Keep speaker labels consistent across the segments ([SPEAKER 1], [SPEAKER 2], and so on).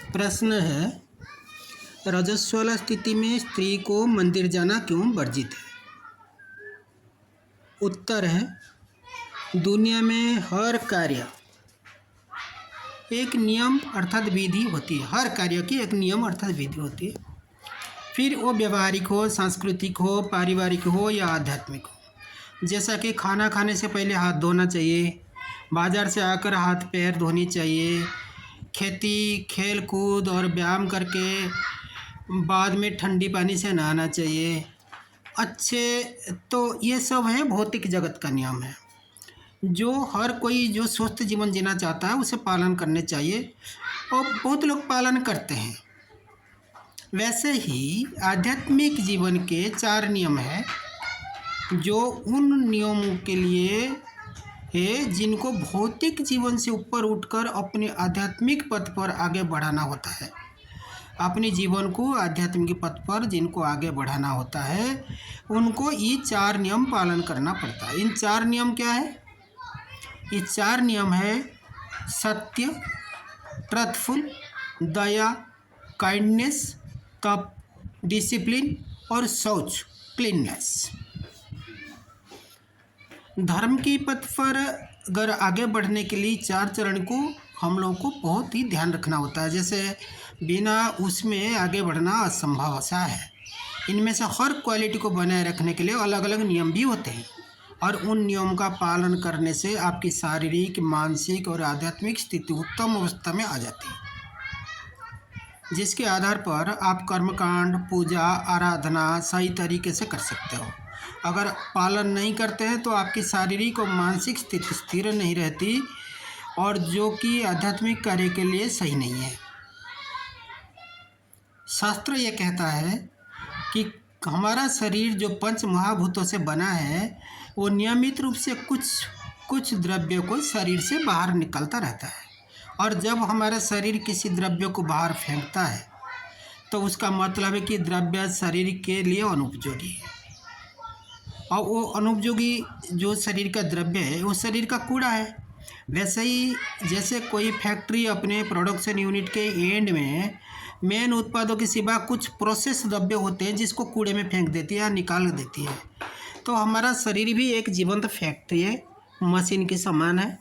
[SPEAKER 1] प्रश्न है, रजस्वला स्थिति में स्त्री को मंदिर जाना क्यों वर्जित है? उत्तर है, दुनिया में हर कार्य एक नियम अर्थात विधि होती है। हर कार्य की एक नियम अर्थात विधि होती है, फिर वो व्यवहारिक हो, सांस्कृतिक हो, पारिवारिक हो या आध्यात्मिक हो। जैसा कि खाना खाने से पहले हाथ धोना चाहिए, बाजार से आकर हाथ पैर धोनी चाहिए, खेती खेल कूद और व्यायाम करके बाद में ठंडी पानी से नहाना चाहिए। तो ये सब है भौतिक जगत का नियम है जो हर कोई जो स्वस्थ जीवन जीना चाहता है उसे पालन करने चाहिए और बहुत लोग पालन करते हैं। वैसे ही आध्यात्मिक जीवन के 4 नियम हैं जो उन नियमों के लिए है जिनको भौतिक जीवन से ऊपर उठकर अपने आध्यात्मिक पथ पर आगे बढ़ाना होता है। अपने जीवन को आध्यात्मिक पथ पर जिनको आगे बढ़ाना होता है उनको ये 4 नियम पालन करना पड़ता है। इन 4 नियम क्या है? ये 4 नियम है सत्य, ट्रथफुल, दया, काइंडनेस, तप, डिसिप्लिन और शौच, क्लीननेस। धर्म की पथ पर अगर आगे बढ़ने के लिए 4 चरण को हम लोगों को बहुत ही ध्यान रखना होता है। जैसे बिना उसमें आगे बढ़ना असंभव सा है। इनमें से हर क्वालिटी को बनाए रखने के लिए अलग अलग नियम भी होते हैं और उन नियमों का पालन करने से आपकी शारीरिक, मानसिक और आध्यात्मिक स्थिति उत्तम अवस्था में आ जाती है, जिसके आधार पर आप कर्मकांड, पूजा, आराधना सही तरीके से कर सकते हो। अगर पालन नहीं करते हैं तो आपकी शारीरिक और मानसिक स्थिति स्थिर नहीं रहती और जो कि आध्यात्मिक कार्य के लिए सही नहीं है। शास्त्र ये कहता है कि हमारा शरीर जो 5 महाभूतों से बना है वो नियमित रूप से कुछ द्रव्य को शरीर से बाहर निकलता रहता है और जब हमारा शरीर किसी द्रव्य को बाहर फेंकता है तो उसका मतलब है कि द्रव्य शरीर के लिए अनुपयोगी है और वो अनुपयोगी जो शरीर का द्रव्य है वो शरीर का कूड़ा है। वैसे ही जैसे कोई फैक्ट्री अपने प्रोडक्शन यूनिट के एंड में मेन उत्पादों के सिवा कुछ प्रोसेस द्रव्य होते हैं जिसको कूड़े में फेंक देती है या निकाल देती है, तो हमारा शरीर भी एक जीवंत फैक्ट्री है, मशीन के समान है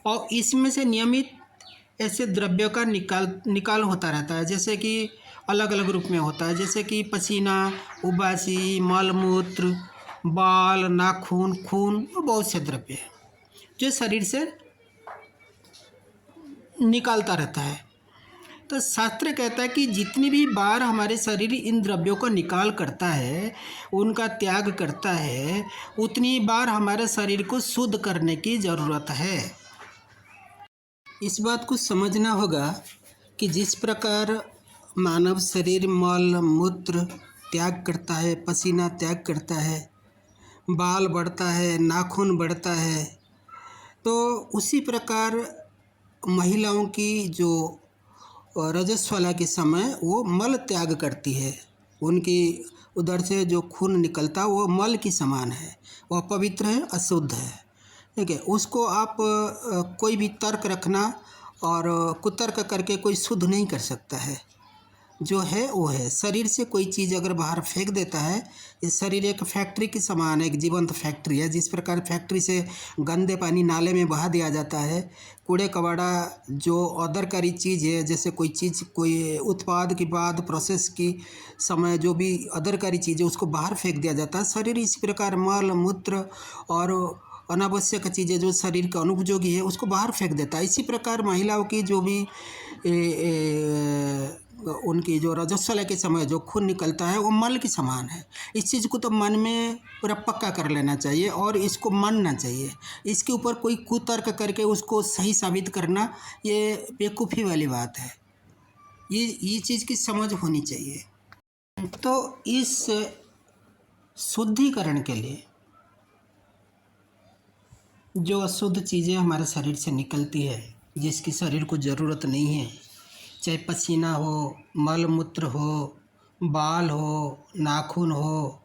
[SPEAKER 1] और इसमें से नियमित ऐसे द्रव्यों का निकाल होता रहता है। जैसे कि अलग अलग रूप में होता है, जैसे कि पसीना, उबासी, मल मूत्र, बाल, नाखून, खून और बहुत से द्रव्य हैं जो शरीर से निकालता रहता है। तो शास्त्र कहता है कि जितनी भी बार हमारे शरीर इन द्रव्यों को निकाल करता है, उनका त्याग करता है, उतनी बार हमारे शरीर को शुद्ध करने की ज़रूरत है। इस बात को समझना होगा कि जिस प्रकार मानव शरीर मल मूत्र त्याग करता है, पसीना त्याग करता है, बाल बढ़ता है, नाखून बढ़ता है, तो उसी प्रकार महिलाओं की जो रजस्वला के समय वो मल त्याग करती है। उनकी उधर से जो खून निकलता है वो मल की समान है, वह पवित्र है, अशुद्ध है। ठीक है, उसको आप कोई भी तर्क रखना और कुतर्क करके कोई शुद्ध नहीं कर सकता है। जो है वो है। शरीर से कोई चीज़ अगर बाहर फेंक देता है, इस शरीर एक फैक्ट्री के समान है, एक जीवंत फैक्ट्री है। जिस प्रकार फैक्ट्री से गंदे पानी नाले में बहा दिया जाता है, कूड़े कबाड़ा जो अदरकारी चीज़ है, जैसे कोई चीज़ कोई उत्पाद के बाद प्रोसेस की समय जो भी अदरकारी चीज़ है उसको बाहर फेंक दिया जाता है। शरीर इसी प्रकार मल मूत्र और अनावश्यक चीज़ें जो शरीर का अनुपयोगी है उसको बाहर फेंक देता है। इसी प्रकार महिलाओं की जो भी उनकी जो रजस्वला के समय जो खून निकलता है वो मल के समान है। इस चीज़ को तो मन में पूरा पक्का कर लेना चाहिए और इसको मानना चाहिए। इसके ऊपर कोई कुतर्क करके उसको सही साबित करना ये बेवकूफ़ी वाली बात है। ये चीज़ की समझ होनी चाहिए। तो इस शुद्धिकरण के लिए जो अशुद्ध चीज़ें हमारे शरीर से निकलती है, जिसकी शरीर को ज़रूरत नहीं है, चाहे पसीना हो, मल मूत्र हो, बाल हो, नाखून हो,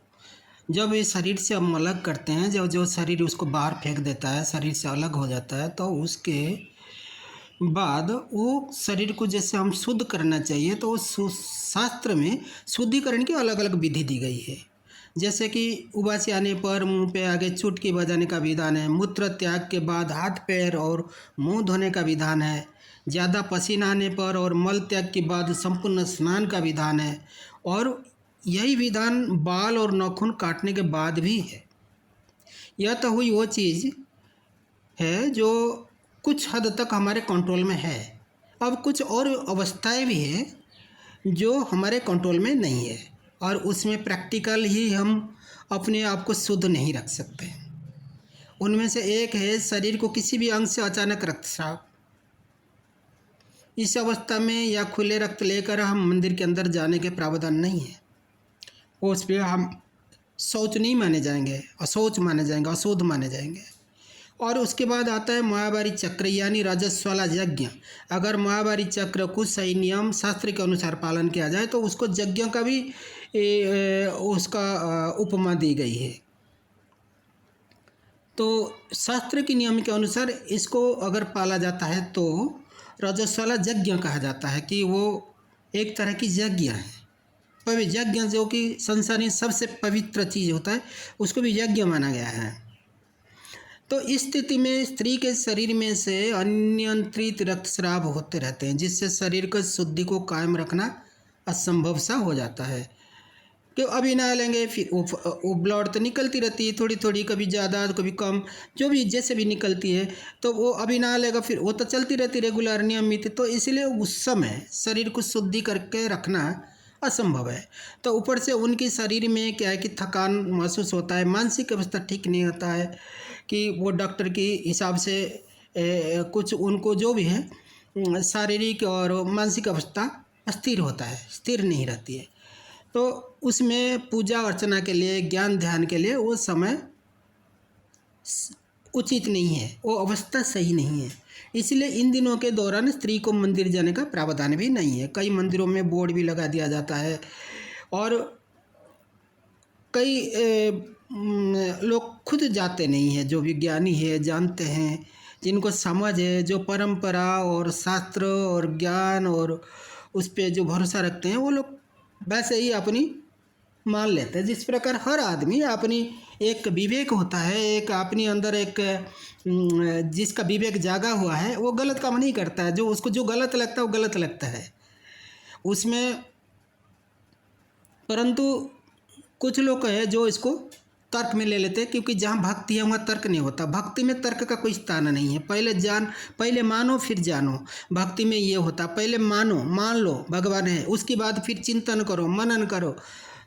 [SPEAKER 1] जब ये शरीर से हम अलग करते हैं, जब जो शरीर उसको बाहर फेंक देता है, शरीर से अलग हो जाता है, तो उसके बाद वो शरीर को जैसे हम शुद्ध करना चाहिए, तो शास्त्र में शुद्धिकरण की अलग अलग विधि दी गई है। जैसे कि उबासी आने पर मुंह पे आगे चुटकी बजाने का विधान है। मूत्र त्याग के बाद हाथ पैर और मुंह धोने का विधान है। ज़्यादा पसीना आने पर और मल त्याग के बाद संपूर्ण स्नान का विधान है। और यही विधान बाल और नाखून काटने के बाद भी है। यह तो हुई वो चीज़ है जो कुछ हद तक हमारे कंट्रोल में है। अब कुछ और अवस्थाएं भी हैं जो हमारे कंट्रोल में नहीं है, और उसमें प्रैक्टिकल ही हम अपने आप को शुद्ध नहीं रख सकते। उनमें से एक है शरीर को किसी भी अंग से अचानक रक्तस्राव। इस अवस्था में या खुले रक्त लेकर हम मंदिर के अंदर जाने के प्रावधान नहीं है। उस पर हम शौच नहीं माने जाएंगे, अशौच माने जाएंगे, अशुद्ध माने जाएंगे। और उसके बाद आता है महावारी चक्र यानी राजस्वला यज्ञ। अगर महावारी चक्र कुछ सही नियम शास्त्र के अनुसार पालन किया जाए तो उसको यज्ञ का भी उसका उपमा दी गई है। तो शास्त्र के नियम के अनुसार इसको अगर पाला जाता है तो राजस्वला यज्ञ कहा जाता है कि वो एक तरह की यज्ञ है। पवित्र यज्ञ जो कि संसार में सबसे पवित्र चीज़ होता है, उसको भी यज्ञ माना गया है। तो इस स्थिति में स्त्री के शरीर में से अनियंत्रित रक्तस्राव होते रहते हैं, जिससे शरीर की शुद्धि को कायम रखना असंभव सा हो जाता है। कि अभी नहा लेंगे फिर वो ब्लड तो निकलती रहती है, थोड़ी थोड़ी, कभी ज़्यादा कभी कम, जो भी जैसे भी निकलती है, तो वो अभी नहा लेगा फिर वो तो चलती रहती रेगुलर नियमित। तो इसलिए उस समय शरीर को शुद्धि करके रखना असंभव है। तो ऊपर से उनके शरीर में क्या है कि थकान महसूस होता है, मानसिक अवस्था ठीक नहीं होता है कि वो डॉक्टर के हिसाब से कुछ उनको जो भी है शारीरिक और मानसिक अवस्था अस्थिर होता है, स्थिर नहीं रहती है। तो उसमें पूजा अर्चना के लिए, ज्ञान ध्यान के लिए वो समय उचित नहीं है, वो अवस्था सही नहीं है। इसलिए इन दिनों के दौरान स्त्री को मंदिर जाने का प्रावधान भी नहीं है। कई मंदिरों में बोर्ड भी लगा दिया जाता है, और कई लोग खुद जाते नहीं हैं, जो विज्ञानी है, जानते हैं, जिनको समझ है, जो परंपरा और शास्त्र और ज्ञान और उस पर जो भरोसा रखते हैं, वो लोग वैसे ही अपनी मान लेते हैं। जिस प्रकार हर आदमी अपनी एक विवेक होता है, एक अपने अंदर एक जिसका विवेक जागा हुआ है, वो गलत काम नहीं करता है। जो उसको जो गलत लगता है वो गलत लगता है उसमें। परंतु कुछ लोग है जो इसको तर्क में ले लेते हैं, क्योंकि जहाँ भक्ति है वहाँ तर्क नहीं होता। भक्ति में तर्क का कोई स्थान नहीं है। पहले मानो फिर जानो। भक्ति में ये होता, पहले मानो, मान लो भगवान है, उसके बाद फिर चिंतन करो, मनन करो,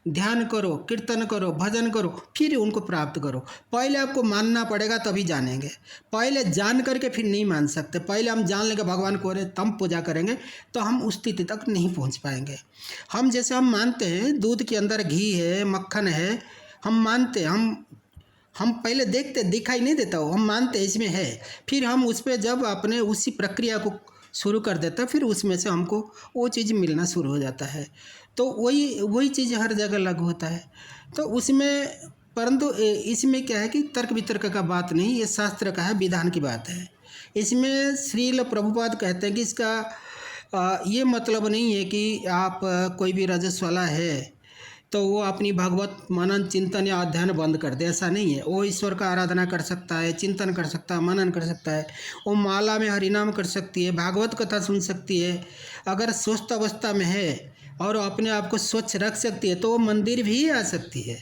[SPEAKER 1] ध्यान करो, कीर्तन करो, भजन करो, फिर उनको प्राप्त करो। पहले आपको मानना पड़ेगा तभी जानेंगे। पहले जान करके फिर नहीं मान सकते। पहले हम जान लेंगे भगवान को है तब पूजा करेंगे, तो हम उस स्थिति तक नहीं पहुंच पाएंगे। हम जैसे हम मानते हैं दूध के अंदर घी है, मक्खन है, हम मानते हैं, हम पहले देखते, दिखाई नहीं देता हो, हम मानते इसमें है, फिर हम उस पर जब अपने उसी प्रक्रिया को शुरू कर देता, फिर उसमें से हमको वो चीज़ मिलना शुरू हो जाता है। तो वही चीज़ हर जगह लागू होता है। तो उसमें परंतु इसमें क्या है कि तर्क वितर्क का बात नहीं, ये शास्त्र का है, विधान की बात है। इसमें श्रील प्रभुपाद कहते हैं कि इसका ये मतलब नहीं है कि आप कोई भी रजस्वला है तो वो अपनी भगवत मनन चिंतन या अध्ययन बंद कर दे, ऐसा नहीं है। वो ईश्वर का आराधना कर सकता है, चिंतन कर सकता है, मनन कर सकता है, वो माला में हरिनाम कर सकती है, भागवत कथा सुन सकती है। अगर स्वस्थ अवस्था में है और अपने आप को स्वच्छ रख सकती है तो वो मंदिर भी आ सकती है।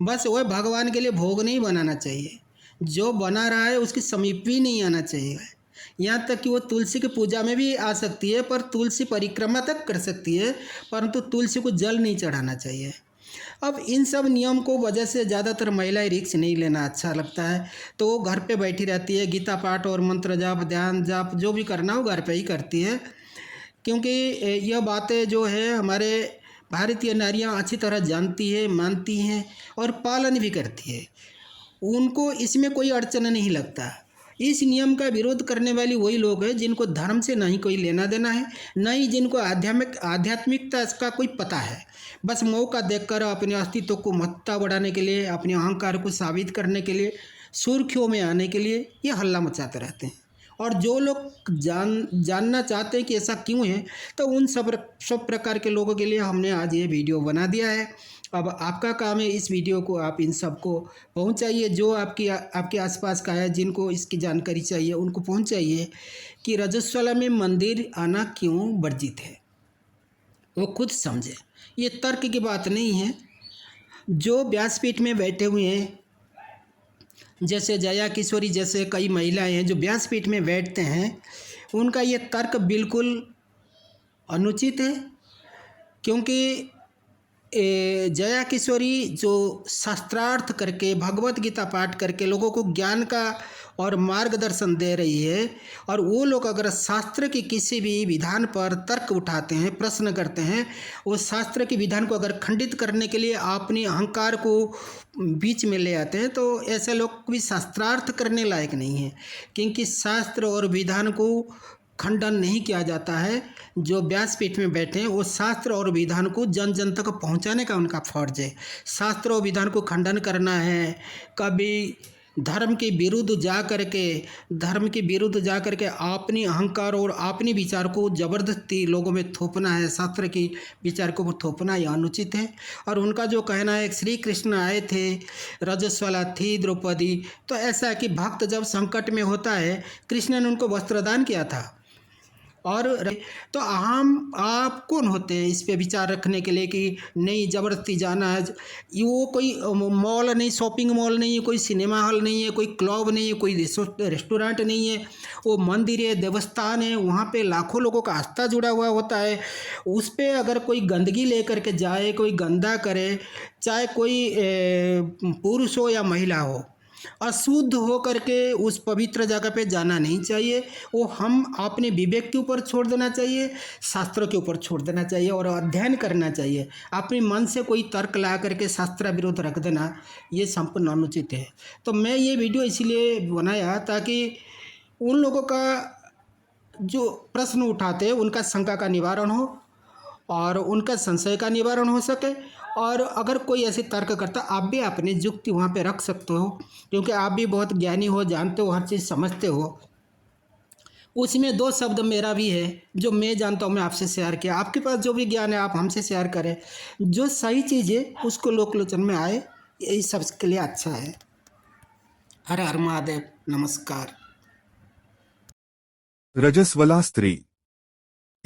[SPEAKER 1] बस वह भगवान के लिए भोग नहीं बनाना चाहिए, जो बना रहा है उसकी समीप भी नहीं आना चाहिए। यहाँ तक कि वो तुलसी की पूजा में भी आ सकती है, पर तुलसी परिक्रमा तक कर सकती है, परंतु तुलसी को जल नहीं चढ़ाना चाहिए। अब इन सब नियम को वजह से ज़्यादातर महिलाएं रिस्क नहीं लेना अच्छा लगता है, तो वो घर पे बैठी रहती है, गीता पाठ और मंत्र जाप, ध्यान जाप जो भी करना हो घर पे ही करती है। क्योंकि यह बातें जो है हमारे भारतीय नारियां अच्छी तरह जानती है, मानती हैं और पालन भी करती है। उनको इसमें कोई अड़चन नहीं लगता। इस नियम का विरोध करने वाली वही लोग हैं जिनको धर्म से नहीं कोई लेना देना है, न ही जिनको आध्यात्मिकता का कोई पता है। बस मौका देखकर अपने अस्तित्व को महत्ता बढ़ाने के लिए, अपने अहंकार को साबित करने के लिए, सुर्खियों में आने के लिए ये हल्ला मचाते रहते हैं। और जो लोग जानना चाहते हैं कि ऐसा क्यों है, तो उन सब प्रकार के लोगों के लिए हमने आज ये वीडियो बना दिया है। अब आपका काम है इस वीडियो को आप इन सबको पहुंचाइए, जो आपके आसपास का है, जिनको इसकी जानकारी चाहिए उनको पहुंचाइए कि रजस्वला में मंदिर आना क्यों वर्जित है, वो खुद समझे। ये तर्क की बात नहीं है। जो व्यासपीठ में बैठे हुए हैं, जैसे जया किशोरी जैसे कई महिलाएं हैं जो व्यासपीठ में बैठते हैं, उनका ये तर्क बिल्कुल अनुचित है। क्योंकि जया किशोरी जो शास्त्रार्थ करके भगवत गीता पाठ करके लोगों को ज्ञान का और मार्गदर्शन दे रही है, और वो लोग अगर शास्त्र के किसी भी विधान पर तर्क उठाते हैं, प्रश्न करते हैं, उस शास्त्र के विधान को अगर खंडित करने के लिए अपने अहंकार को बीच में ले आते हैं, तो ऐसे लोग भी शास्त्रार्थ करने लायक नहीं है। क्योंकि शास्त्र और विधान को खंडन नहीं किया जाता है। जो व्यासपीठ में बैठे हैं वो शास्त्र और विधान को जन जन तक पहुंचाने का उनका फर्ज है। शास्त्र और विधान को खंडन करना है, कभी धर्म के विरुद्ध जा करके अपनी अहंकार और अपने विचार को ज़बरदस्ती लोगों में थोपना है, शास्त्र के विचार को थोपना यह अनुचित है। और उनका जो कहना है श्री कृष्ण आए थे, रजस्वला थी द्रौपदी, तो ऐसा है कि भक्त जब संकट में होता है, कृष्ण ने उनको वस्त्रदान किया था। और तो आप कौन होते हैं इस पे विचार रखने के लिए कि नहीं ज़बरदस्ती जाना है। वो कोई मॉल नहीं, शॉपिंग मॉल नहीं है, कोई सिनेमा हॉल नहीं है, कोई क्लब नहीं है, कोई रेस्टोरेंट नहीं है। वो मंदिर है, देवस्थान है, वहाँ पे लाखों लोगों का आस्था जुड़ा हुआ होता है। उस पे अगर कोई गंदगी लेकर के जाए, कोई गंदा करे, चाहे कोई पुरुष हो या महिला हो, अशुद्ध हो करके उस पवित्र जगह पे जाना नहीं चाहिए। वो हम अपने विवेक के ऊपर छोड़ देना चाहिए, शास्त्रों के ऊपर छोड़ देना चाहिए और अध्ययन करना चाहिए। अपने मन से कोई तर्क ला करके शास्त्र विरोध रख देना ये संपूर्ण अनुचित है। तो मैं ये वीडियो इसीलिए बनाया ताकि उन लोगों का जो प्रश्न उठाते हैं उनका शंका का निवारण हो और उनका संशय का निवारण हो सके। और अगर कोई ऐसे तर्क करता, आप भी अपनी युक्ति वहाँ पे रख सकते हो, क्योंकि आप भी बहुत ज्ञानी हो, जानते हो, हर चीज़ समझते हो। उसमें 2 शब्द मेरा भी है जो मैं जानता हूँ, मैं आपसे शेयर किया। आपके पास जो भी ज्ञान है आप हमसे शेयर करें, जो सही चीज़ है उसको लोकलोचन में आए, यही सबके लिए अच्छा है। हर हर महादेव, नमस्कार।
[SPEAKER 2] रजस्वला स्त्री।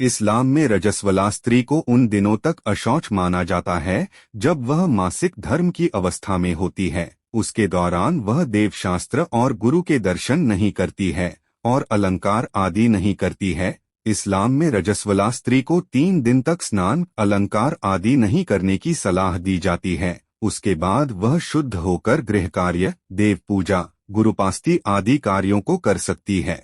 [SPEAKER 2] इस्लाम में रजस्वला स्त्री को उन दिनों तक अशौच माना जाता है जब वह मासिक धर्म की अवस्था में होती है। उसके दौरान वह देवशास्त्र और गुरु के दर्शन नहीं करती है और अलंकार आदि नहीं करती है। इस्लाम में रजस्वला स्त्री को 3 दिन तक स्नान, अलंकार आदि नहीं करने की सलाह दी जाती है। उसके बाद वह शुद्ध होकर गृह कार्य, देव पूजा, गुरुपास्ती आदि कार्यों को कर सकती है।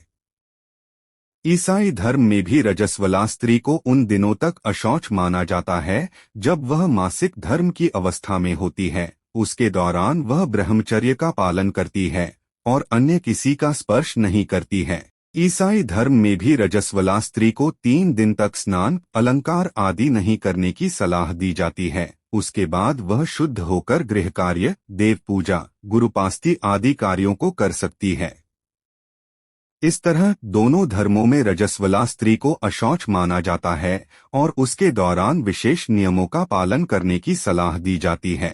[SPEAKER 2] ईसाई धर्म में भी रजस्वला स्त्री को उन दिनों तक अशौच माना जाता है जब वह मासिक धर्म की अवस्था में होती है। उसके दौरान वह ब्रह्मचर्य का पालन करती है और अन्य किसी का स्पर्श नहीं करती है। ईसाई धर्म में भी रजस्वला स्त्री को 3 दिन तक स्नान, अलंकार आदि नहीं करने की सलाह दी जाती है। उसके बाद वह शुद्ध होकर गृह कार्य, देव पूजा, गुरुपास्ती आदि कार्यों को कर सकती है। इस तरह दोनों धर्मों में रजस्वला स्त्री को अशौच माना जाता है और उसके दौरान विशेष नियमों का पालन करने की सलाह दी जाती है।